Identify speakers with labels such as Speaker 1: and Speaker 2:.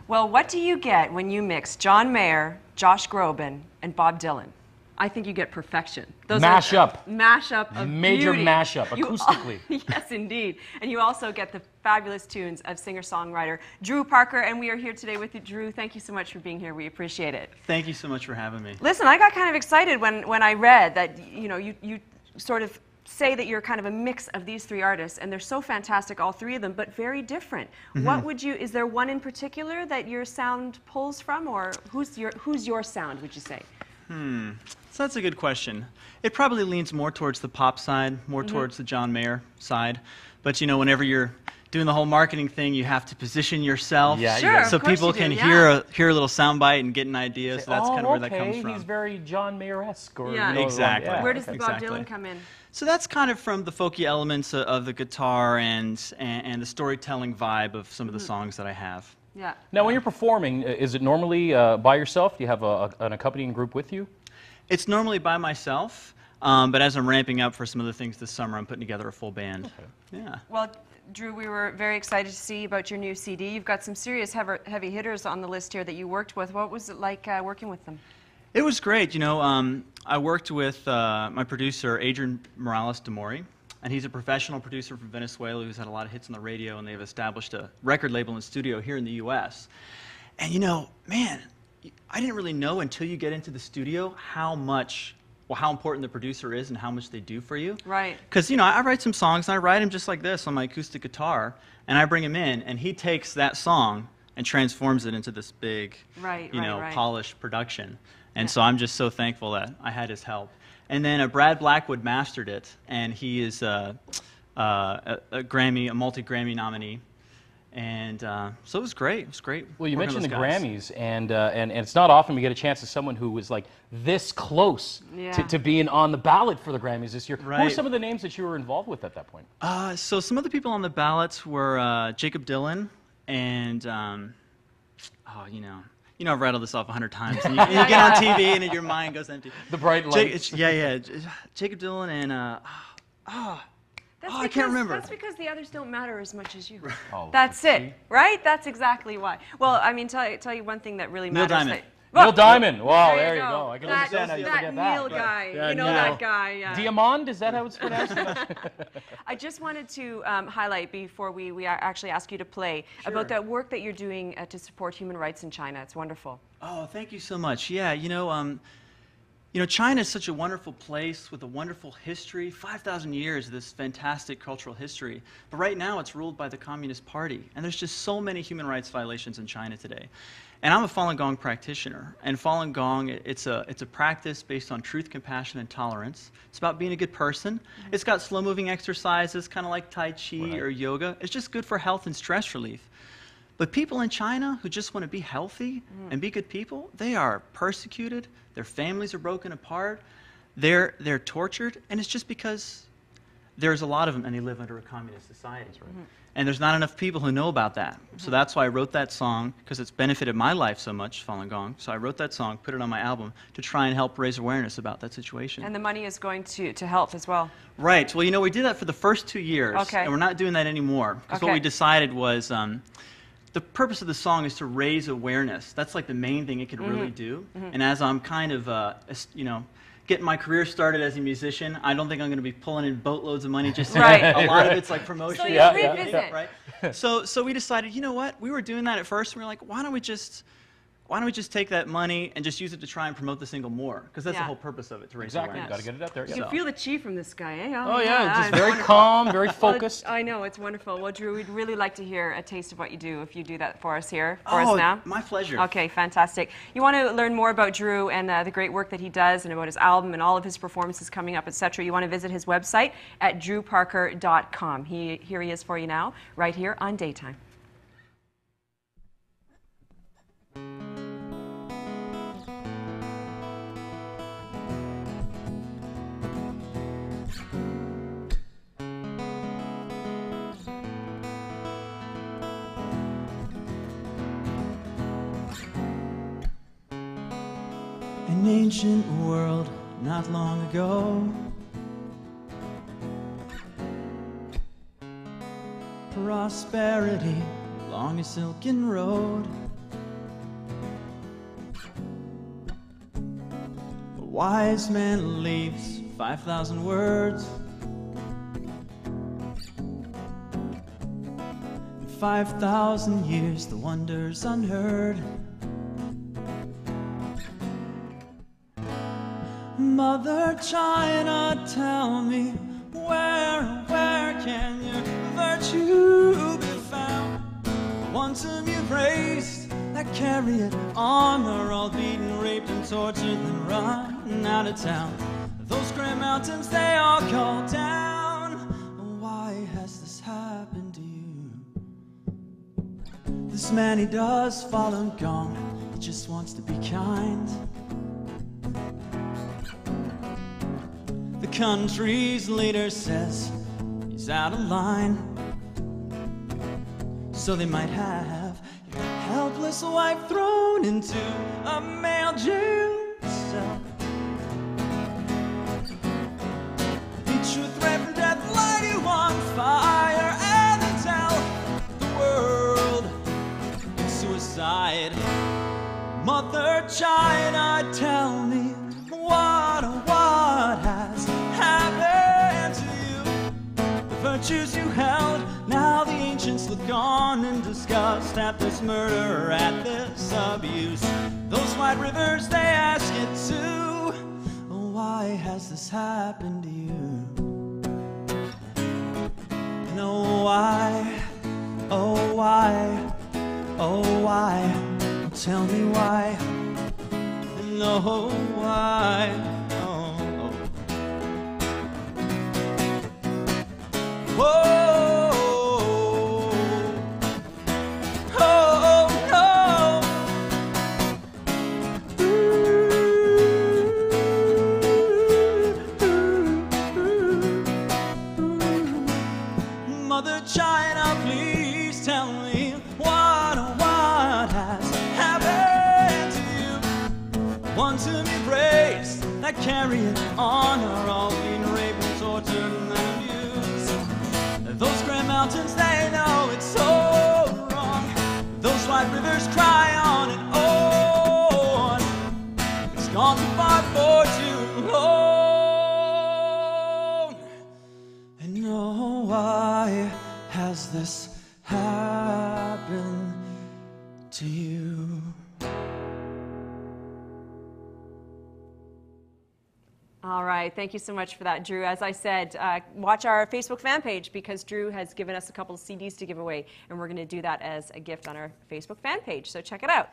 Speaker 1: Well, what do you get when you mix John Mayer, Josh Groban, and Bob Dylan? I think you get perfection.
Speaker 2: Mashup.
Speaker 1: Mashup of
Speaker 2: Major
Speaker 1: beauty.
Speaker 2: mashup, acoustically.
Speaker 1: Yes, indeed. And you also get the fabulous tunes of singer-songwriter Drew Parker, and we are here today with you. Drew, thank you so much for being here. We appreciate it.
Speaker 3: Thank you so much for having me.
Speaker 1: Listen, I got kind of excited when I read that, you sort of say that you're kind of a mix of these three artists, and they're so fantastic, all three of them, but very different. Mm-hmm. Is there one in particular that your sound pulls from, or who's your sound, would you say?
Speaker 3: So that's a good question. It probably leans more towards the pop side, more towards the John Mayer side. But whenever you're doing the whole marketing thing, you have to position yourself,
Speaker 1: Sure,
Speaker 3: so people can hear a little soundbite and get an idea. So that's kind of where that comes from.
Speaker 2: He's very John Mayer-esque.
Speaker 3: Exactly.
Speaker 1: Where does the Bob Dylan come in?
Speaker 3: So that's kind of from the folky elements of the guitar and the storytelling vibe of some of the songs that I have.
Speaker 1: Yeah.
Speaker 2: Now, when you're performing, is it normally by yourself? Do you have an accompanying group with you?
Speaker 3: It's normally by myself, but as I'm ramping up for some of the things this summer, I'm putting together a full band.
Speaker 2: Okay.
Speaker 3: Yeah.
Speaker 1: Well, Drew, we were very excited to see about your new CD. You've got some serious heavy hitters on the list here that you worked with. What was it like working with them?
Speaker 3: It was great. I worked with my producer, Adrian Morales de Mori, and he's a professional producer from Venezuela who's had a lot of hits on the radio, and they've established a record label and studio here in the U.S. And man, I didn't really know until you get into the studio how important the producer is and how much they do for you.
Speaker 1: Right.
Speaker 3: Because, I write some songs, and I write them just like this on my acoustic guitar, and I bring him in, and he takes that song and transforms it into this big, polished production. And so I'm just so thankful that I had his help. And then Brad Blackwood mastered it, and he is a multi-Grammy nominee. And so it was great. It was great.
Speaker 2: Well, you mentioned the Grammys, and it's not often we get a chance to someone who was like this close to being on the ballot for the Grammys this year.
Speaker 3: Right.
Speaker 2: Who were some of the names that you were involved with at that point?
Speaker 3: So some of the people on the ballots were Jacob Dylan and I've rattled this off 100 times. And you get on TV and your mind goes empty.
Speaker 2: The bright lights.
Speaker 3: Jacob Dylan and I can't remember.
Speaker 1: That's because the others don't matter as much as you.
Speaker 2: Oh,
Speaker 1: that's it, right? That's exactly why. Well, I mean, tell you one thing that really matters.
Speaker 3: Neil Diamond.
Speaker 2: Neil Diamond. Wow,
Speaker 1: there
Speaker 2: you go. I can
Speaker 1: that,
Speaker 2: understand how you forget
Speaker 1: Neil
Speaker 2: that.
Speaker 1: guy.
Speaker 2: Yeah,
Speaker 1: that guy. Yeah.
Speaker 2: Diamond, is that how it's pronounced?
Speaker 1: I just wanted to highlight before we actually ask you to play about that work that you're doing to support human rights in China. It's wonderful.
Speaker 3: Oh, thank you so much. Yeah, China is such a wonderful place with a wonderful history, 5,000 years of this fantastic cultural history. But right now it's ruled by the Communist Party, and there's just so many human rights violations in China today. And I'm a Falun Gong practitioner, and Falun Gong, it's a practice based on truth, compassion, and tolerance. It's about being a good person. It's got slow-moving exercises, kind of like Tai Chi or yoga. It's just good for health and stress relief. But people in China who just want to be healthy and be good people, they are persecuted, their families are broken apart, they're tortured, and it's just because there's a lot of them and they live under a communist society. And there's not enough people who know about that. So that's why I wrote that song, because it's benefited my life so much, Falun Gong. So I wrote that song, put it on my album, to try and help raise awareness about that situation.
Speaker 1: And the money is going to help as well.
Speaker 3: Right. Well, we did that for the first 2 years, and we're not doing that anymore. Because what we decided was the purpose of the song is to raise awareness. That's like the main thing it could really do. And as I'm kind of, getting my career started as a musician, I don't think I'm going to be pulling in boatloads of money just a lot of it's like promotion.
Speaker 1: So you'll revisit.
Speaker 3: Right? So we decided, you know what? We were doing that at first, and we were like, why don't we just take that money and just use it to try and promote the single more? Because that's the whole purpose of it, to raise awareness.
Speaker 2: Got to get it out there.
Speaker 1: You can feel the chi from this guy, eh?
Speaker 2: Oh yeah, it's very calm, very focused.
Speaker 1: Well, I know, it's wonderful. Well, Drew, we'd really like to hear a taste of what you do if you do that for us here, for us now.
Speaker 3: My pleasure.
Speaker 1: Okay, fantastic. You want to learn more about Drew and the great work that he does and about his album and all of his performances coming up, etc. You want to visit his website at drewparker.com. Here he is for you now, right here on Daytime.
Speaker 3: An ancient world not long ago, prosperity along a silken road, wise man leaves 5,000 words. In 5,000 years, the wonders unheard. Mother China, tell me, where can your virtue be found? Once whom you've raised, that carry it on, are all beaten, raped, and tortured, then run out of town. Those gray mountains, they all call down. Why has this happened to you? This man, he does fall and gone, he just wants to be kind. The country's leader says he's out of line, so they might have your helpless wife thrown into a male jail cell. Beat you, threaten death, light you on fire, and then tell the world it's suicide. Mother China, tell me, what has happened to you? The virtues you held, now the ancients look on in disgust at this murder, at this abuse. Those wide rivers, they ask it too. Why has this happened to you? No, why? Oh, why? Oh, why? Tell me why? No, why? Oh, oh. Whoa. Mother China, please tell me what has happened to you? Ones whom you praised, that carry it on, are all being raped and tortured and abused. Those grand mountains, they know it's so wrong. Those wide rivers cry on and on. It's gone too far for too long. And no, why has this happened to you?
Speaker 1: All right, thank you so much for that, Drew. As I said, watch our Facebook fan page because Drew has given us a couple of CDs to give away, and we're going to do that as a gift on our Facebook fan page, so check it out.